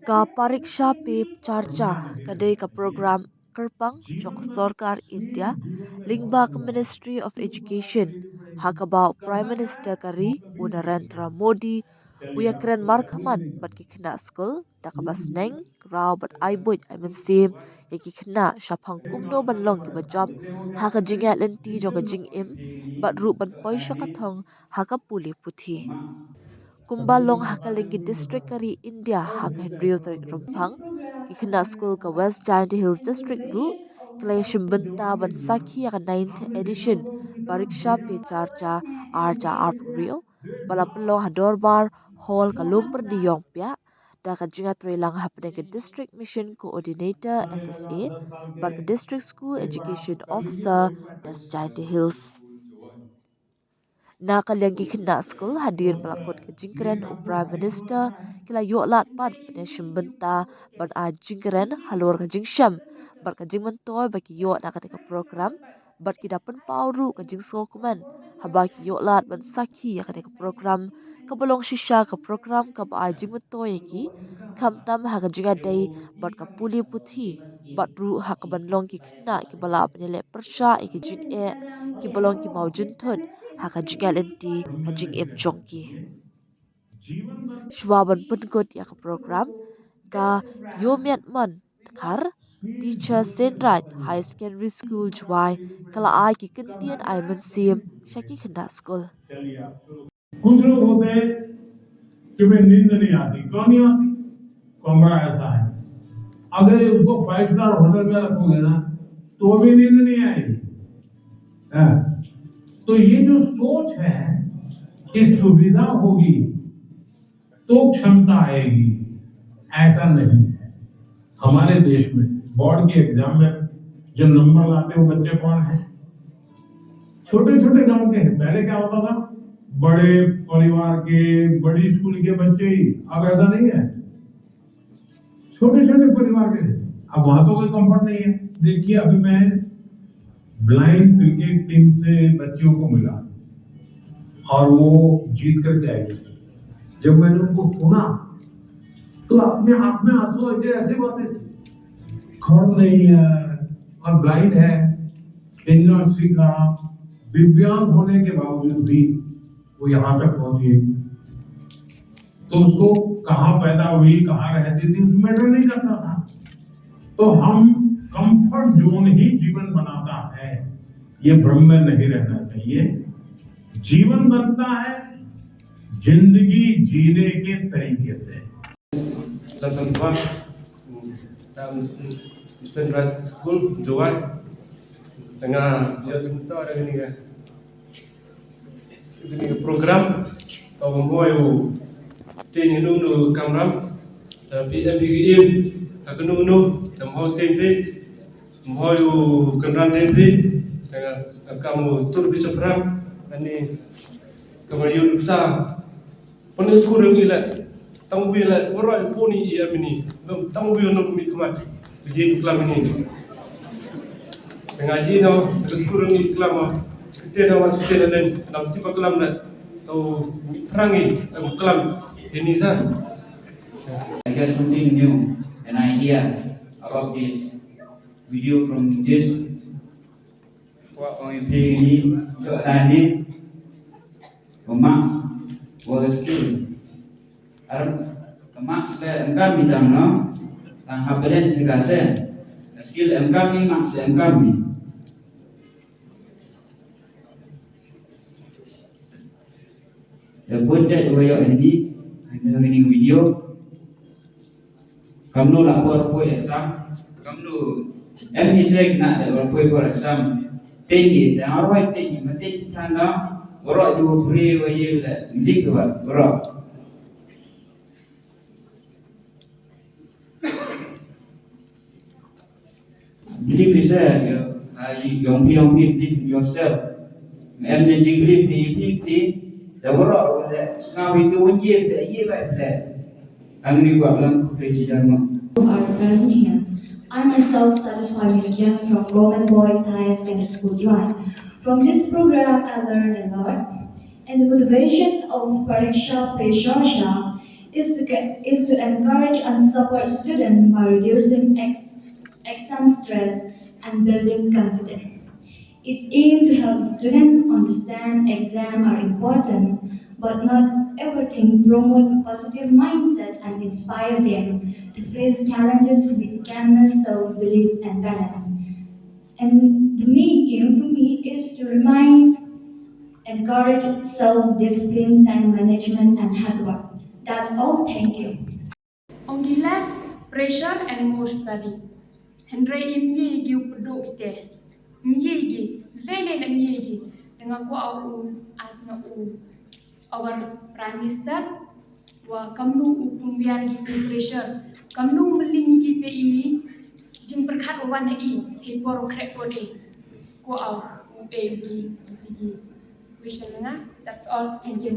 Ka Pariksha Pe Charcha kadai ka program Kerpang Jok Sarkar India Lingba ka Ministry of Education Hakaba Prime Minister Kari Narendra Modi Uyakren Markaman bat ki khynnah skul dakabas neng raw bat aibuj aiman sim yaki khynnah shaphang kumno banlong ki bajop haka jinga lenti joka jing im bat ru ban poisha kathong haka puli puthi Kumbalong Hakalingi District Kari India Haka Henryo Tarik Rumpang Ki Khynnah Skul ka West Jaintia Hills District Ru Kala Shim bynta ban Sakhi ka 9th edition Pariksha Pe Charcha Archa Arp Rio Bala Pelong Hadorbar Hall ka Lumpur di Yongpya Da ka jinga Lang happening ka District Mission Coordinator SSA Bar ka District School Education Officer West Jaintia Hills Na kalian ki khynnah skul hadir balakot ke jingkeren Prime Minister kila yoklat pan pada shimbenta ban a jingkeren halor ka jingsham bar ka jingmentoy baki yok na ka program bat ki dapen pauru ka jingso kuman haba ki yoklat ban sakhi ka program ka bolong shisha ka program ka ba jingmentoy ki kamtam ha ka jinga dai bat ka puli puthi bat ru ha ka ban long ki khynnah ki bala panele persha ki jing ki bolong ki maujun thot haka jingal enti kajing em jongki. Shwaban penkot ya ka program ka yomiat man kar teacher Senraj High Secondary School Jwai kala ai ki kentian ai man sim shaki khynnah school. कुछ लोग होते हैं कि वे नींद नहीं आती क्यों नहीं आती कमरा ऐसा है अगर उसको 5 स्टार होटल में रखोगे ना तो भी नींद नहीं आएगी तो ये जो सोच है कि सुविधा होगी तो क्षमता आएगी ऐसा नहीं है हमारे देश में बोर्ड के एग्जाम में जो नंबर लाते वो बच्चे कौन है छोटे छोटे गांव के हैं पहले क्या होता था बड़े परिवार के बड़ी स्कूल के बच्चे ही अब ऐसा नहीं है छोटे छोटे परिवार के अब वहां तो कोई कंफर्ट नहीं है देखिए अभी मैं ब्लाइंड क्रिकेट टीम से बच्चियों को मिला और वो जीत करके आई जब मैंने उनको सुना तो अपने आप में आंसू आ गए ऐसी बातें खड़ नहीं है और ब्लाइंड है खेलना सीखा दिव्यांग होने के बावजूद भी वो यहाँ तक पहुंची तो उसको कहाँ पैदा हुई कहाँ रहती थी उसमें मैटर नहीं करता था तो हम कंफर्ट जोन ही जीवन बनाता है ये भ्रम में नहीं रहना चाहिए जीवन बनता है जिंदगी जीने के तरीके से Sunrise School Juwan tengah dia minta ada ini program atau membuat ting nu kamram PMPM tak nu mau tempe mau kamram tempe tengah kamu tur bisa peram ini kemudian besar penuh sekolah gila tamu bila orang puni ia ini tamu bila nak mi kemat jadi kelam ini ngaji no sekolah ni kelam kita dah masuk kita dan dalam tipe kelam dah atau perangi kelam ini sah. I got something new, an idea about this video from this. What are you playing ini? Tadi, max was a skill. Max le engkau bidang no, tang hapelan dikasih. Skill engkau ni max le engkau ni. The budget wayo ini, ini video. Kamu lapor for exam, kamu MSc nak lapor for exam. Tinggi, dan orang tinggi, mesti tanda orang dua beri wayo le, dik buat orang. Believe yourself, believe yourself. Managing believe the world now itu wajib ia baik. Angin buat dalam presiden. Are present here. I myself satisfied with young from Government Boys High Secondary School Joy. From this program, I learned a lot, and the motivation of Pariksha Pe Charcha is to encourage and support students by reducing exam stress and building confidence. It's aimed to help students understand exams are important, but not everything, promote a positive mindset and inspire them to face challenges with calmness, self-belief, and balance. And the main aim for me is to encourage self-discipline, time management, and hard work. That's all. Thank you. Only less pressure and more study. Henry imye gi produk ite. Mye gi lele na mye gi dengan ko au as na our prime minister wa kamnu kumbiar gi pressure. Kamnu meling gi te I jing perkhat wan I he por krek ko de ko au gi. That's all. Thank you.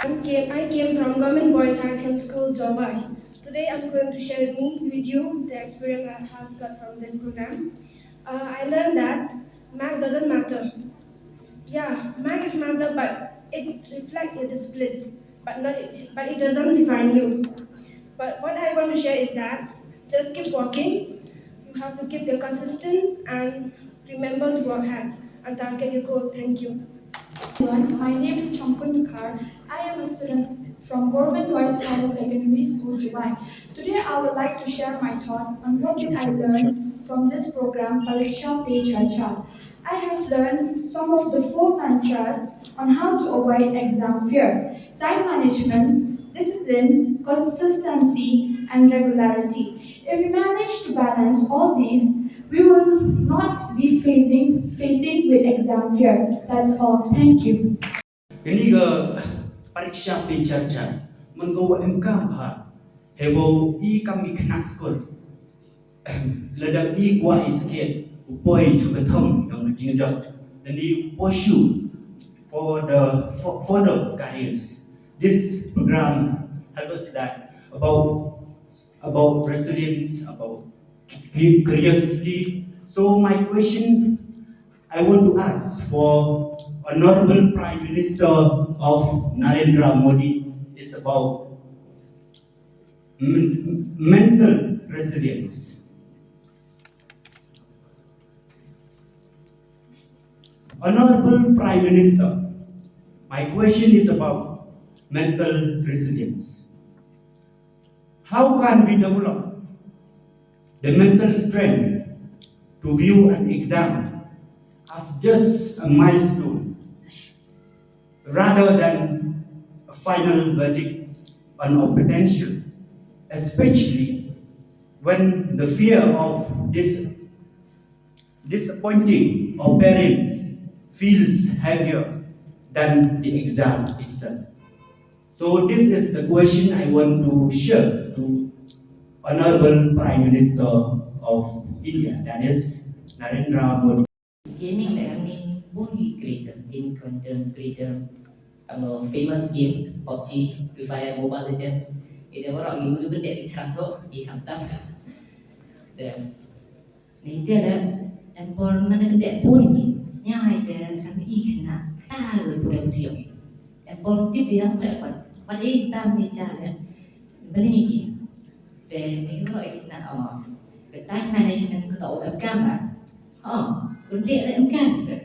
I came from Government Boys High School, Jobai. Today I'm going to share with you the experience I have got from this program. I learned that math doesn't matter. Yeah, math is matter, but it reflects your discipline, but it doesn't define you. But what I want to share is that just keep working. You have to keep your consistent and remember to work hard and target your goal. Thank you. Everyone, my name is Champun Kar. I am a student from Government Boys Higher Secondary School, Dubai. Today, I would like to share my thought on what did I learn from this program, Pariksha Pe Charcha. I have learned some of the 4 mantras on how to avoid exam fear: time management, discipline, consistency, and regularity. If we manage to balance all these, we will not be facing with exam fear. That's all. Thank you. Ini ke pariksha pe charcha menggawa MK hebo I kami khynnah skul ladang I kuat sikit upoi juga thom yang jinjat dan I pursue for the careers. This program helps us that about resilience, about curiosity. So my question I want to ask for Honorable Prime Minister of Narendra Modi is about mental resilience. Honorable Prime Minister, my question is about mental resilience. How can we develop the mental strength to view an exam as just a milestone rather than a final verdict on our potential, especially when the fear of disappointing our parents feels heavier than the exam itself. So this is the question I want to share to Honorable Prime Minister of India, that is Narendra Modi. Gaming like ni pun creator, game content creator, famous game PUBG, Free Fire, Mobile Legend. Ini orang game itu benda dicantum, dihantam. Dan ni dia ada empor mana benda pun ni, nyai dia kami khynnah, tahu pun yang tiap. Empor tip dia apa? Pada hitam ni cara, benda ni. Dan ni orang khynnah, cái time management của tổ em cam mà, vấn đề là em cam rồi,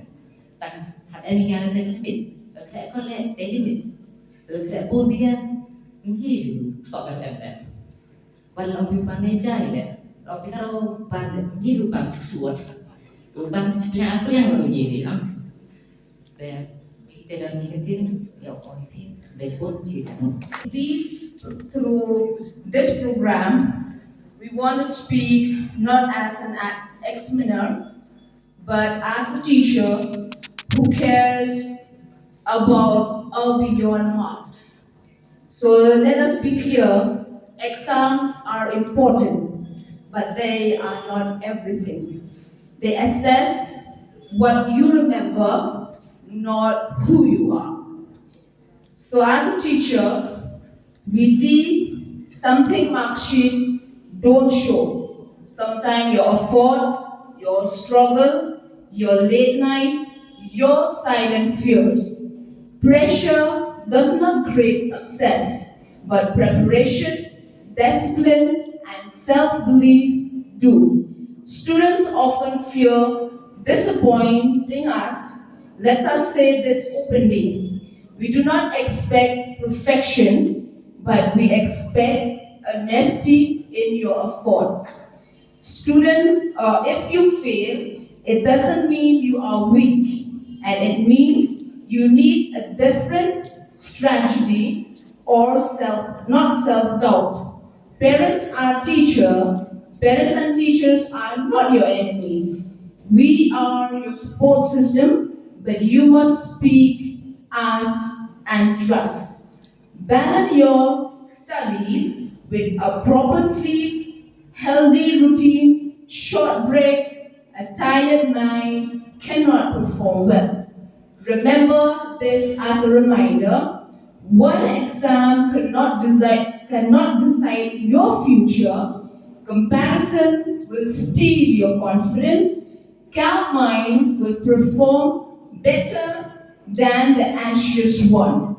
tăng hạt em nghe lên limit, rồi sẽ có lên tới limit, rồi sẽ buôn đi ra, nhiều sọ em đấy, và lòng vi phạm này trái đấy, rồi kita lo ban nhiều ban chuột, ban punya apa yang baru jadi am, dan kita dalam ini ya orang ini dashboard cerita. Through this program, we want to speak not as an examiner, but as a teacher who cares about our beyond marks. So let us be clear, exams are important, but they are not everything. They assess what you remember, not who you are. So as a teacher, we see something mark sheet don't show. Sometimes your efforts, your struggle, your late night, your silent fears. Pressure does not create success, but preparation, discipline, and self-belief do. Students often fear disappointing us. Let us say this openly. We do not expect perfection, but we expect honesty in your efforts. Student, if you fail, it doesn't mean you are weak, and it means you need a different strategy or not self-doubt. Parents and teachers are not your enemies. We are your support system, but you must speak, ask, and trust. Balance your studies with a proper sleep, healthy routine, short break. A tired mind cannot perform well. Remember this as a reminder. One exam cannot decide your future. Comparison will steal your confidence. Calm mind will perform better than the anxious one.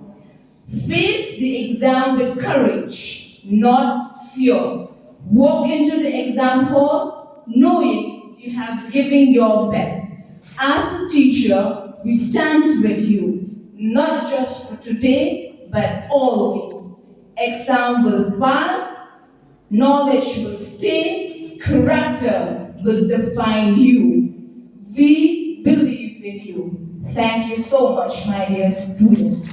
Face the exam with courage, not fear. Walk into the exam hall knowing you have given your best. As a teacher, we stand with you, not just for today, but always. Exam will pass, knowledge will stay, character will define you. We believe in you. Thank you so much, my dear students.